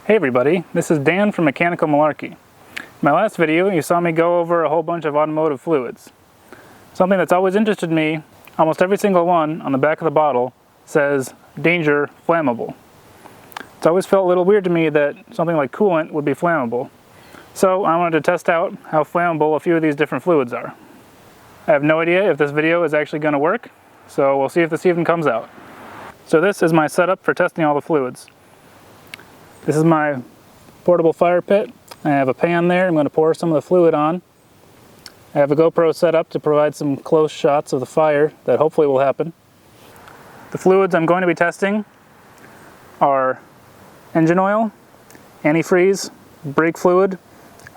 Hey everybody, this is Dan from Mechanical Malarkey. In my last video, you saw me go over a whole bunch of automotive fluids. Something that's always interested me, almost every single one on the back of the bottle says, danger, flammable. It's always felt a little weird to me that something like coolant would be flammable. So I wanted to test out how flammable a few of these different fluids are. I have no idea if this video is actually going to work, so we'll see if this even comes out. So this is my setup for testing all the fluids. This is my portable fire pit. I have a pan there. I'm going to pour some of the fluid on. I have a GoPro set up to provide some close shots of the fire that hopefully will happen. The fluids I'm going to be testing are engine oil, antifreeze, brake fluid,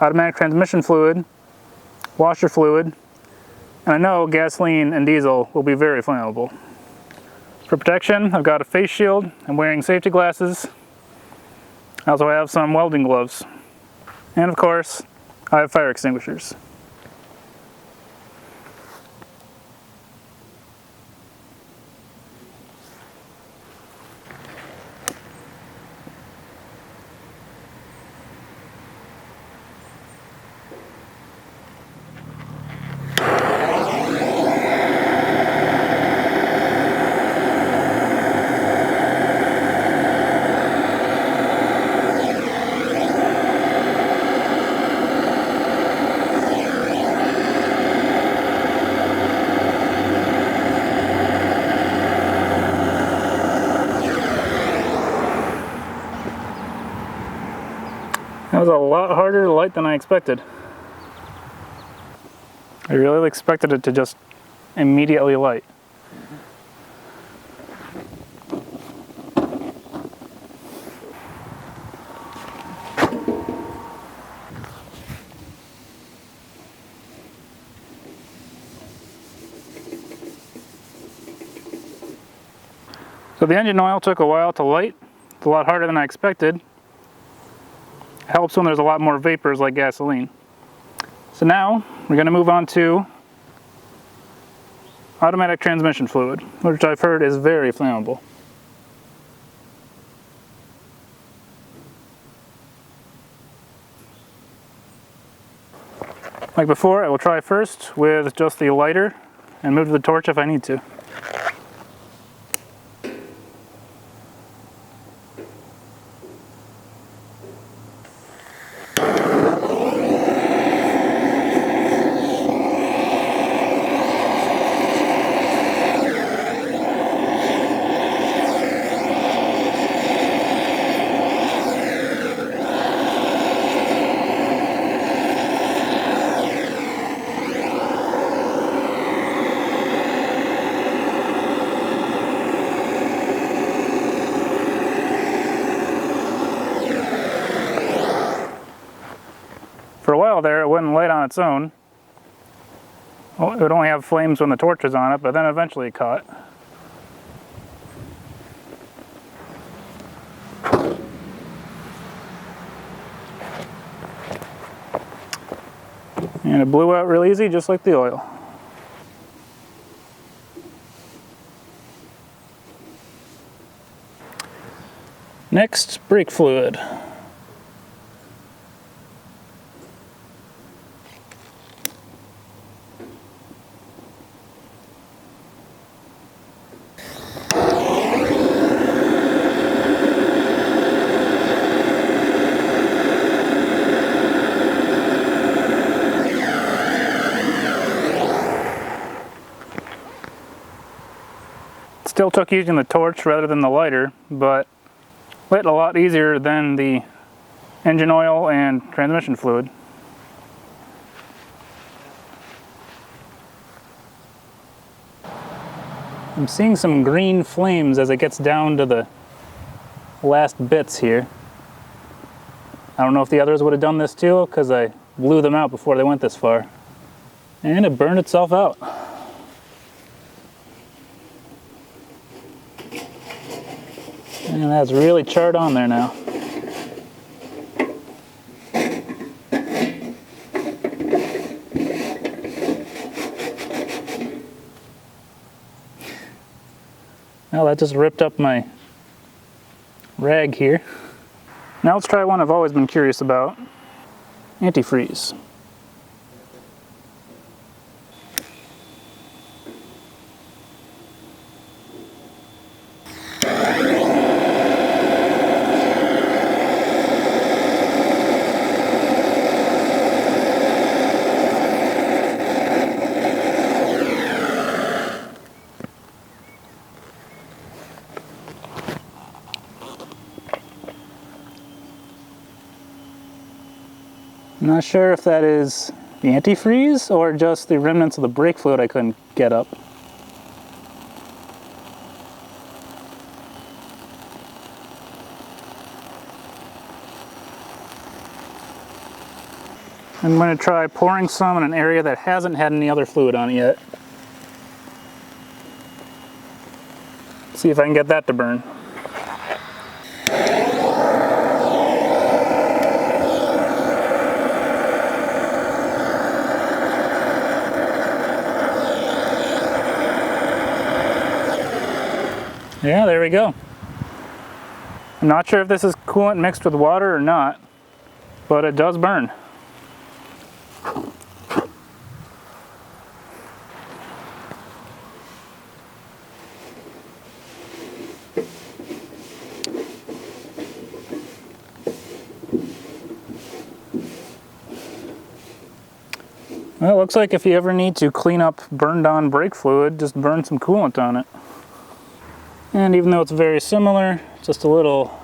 automatic transmission fluid, washer fluid, and I know gasoline and diesel will be very flammable. For protection, I've got a face shield. I'm wearing safety glasses. I also have some welding gloves. And of course, I have fire extinguishers. That was a lot harder to light than I expected. I really expected it to just immediately light. So the engine oil took a while to light. It's a lot harder than I expected. Helps when there's a lot more vapors like gasoline. So now we're going to move on to automatic transmission fluid, which I've heard is very flammable. Like before, I will try first with just the lighter and move to the torch if I need to. For a while there, it wouldn't light on its own. Well, it would only have flames when the torch was on it, but then eventually it caught. And it blew out real easy, just like the oil. Next, brake fluid. Still took using the torch rather than the lighter, but lit a lot easier than the engine oil and transmission fluid. I'm seeing some green flames as it gets down to the last bits here. I don't know if the others would have done this too, because I blew them out before they went this far. And it burned itself out. And that's really charred on there now. Well, that just ripped up my rag here. Now let's try one I've always been curious about, antifreeze. I'm not sure if that is the antifreeze or just the remnants of the brake fluid I couldn't get up. I'm going to try pouring some in an area that hasn't had any other fluid on it yet. See if I can get that to burn. Yeah, there we go. I'm not sure if this is coolant mixed with water or not, but it does burn. Well, it looks like if you ever need to clean up burned on brake fluid, just burn some coolant on it. And even though it's very similar, just a little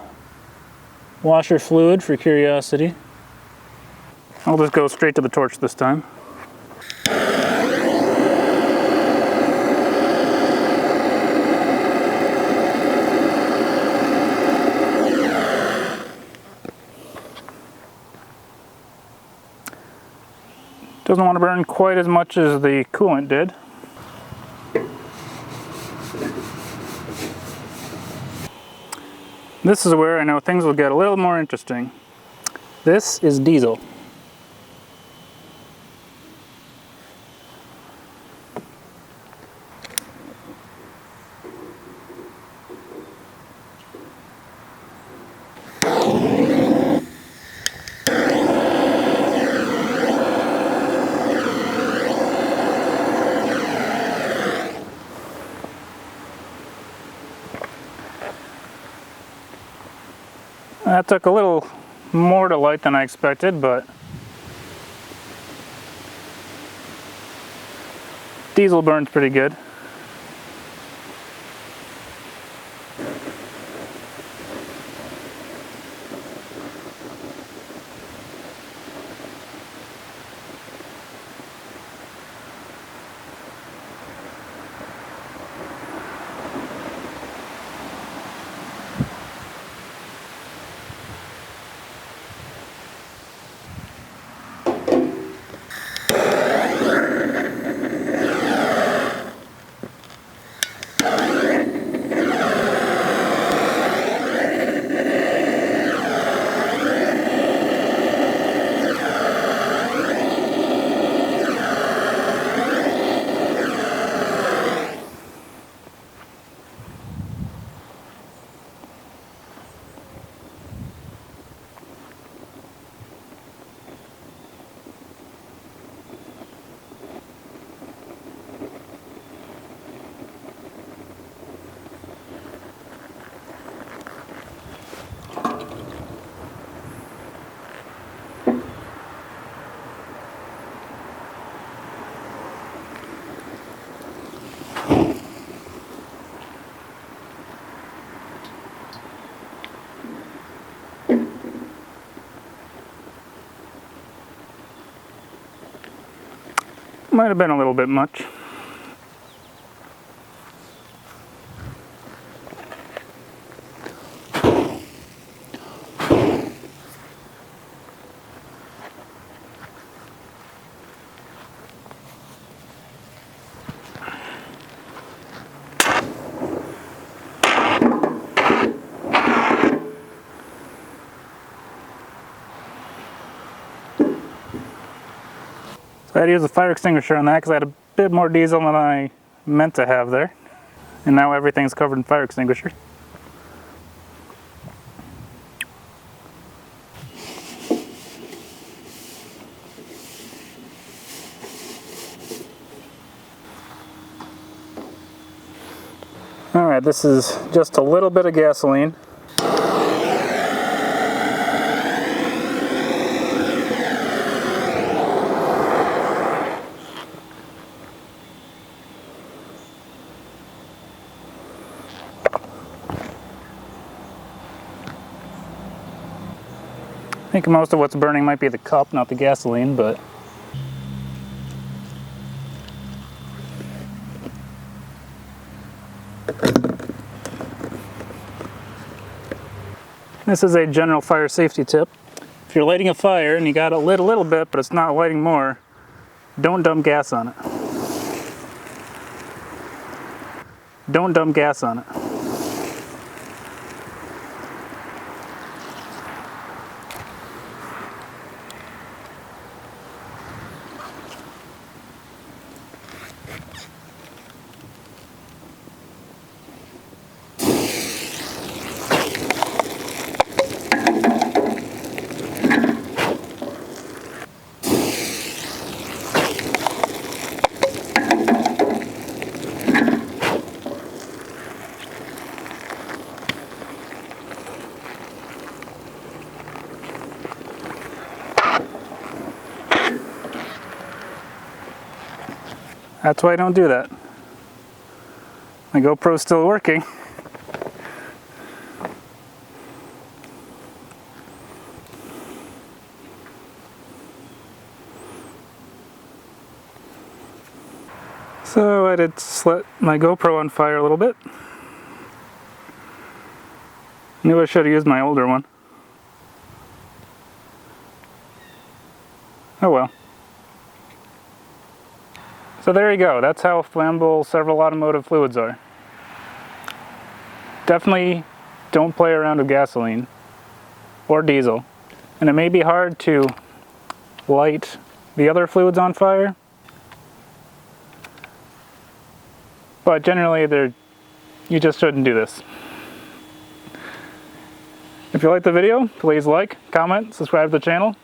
washer fluid for curiosity. I'll just go straight to the torch this time. Doesn't want to burn quite as much as the coolant did. This is where I know things will get a little more interesting. This is diesel. That took a little more to light than I expected, but diesel burns pretty good. Might have been a little bit much. I had to use a fire extinguisher on that because I had a bit more diesel than I meant to have there. And now everything's covered in fire extinguisher. Alright, this is just a little bit of gasoline. I think most of what's burning might be the cup, not the gasoline, but this is a general fire safety tip. If you're lighting a fire and you got it lit a little bit, but it's not lighting more, don't dump gas on it. Don't dump gas on it. That's why I don't do that. My GoPro's still working. So I did set my GoPro on fire a little bit. Knew I should have used my older one. Oh well. So there you go, that's how flammable several automotive fluids are. Definitely don't play around with gasoline or diesel. And it may be hard to light the other fluids on fire, but generally you just shouldn't do this. If you liked the video, please like, comment, subscribe to the channel.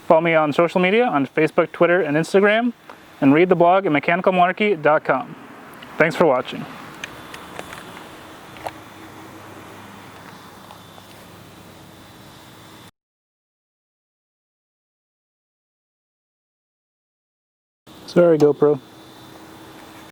Follow me on social media on Facebook, Twitter, and Instagram. And read the blog at mechanicalmalarkey.com. Thanks for watching. Sorry, GoPro.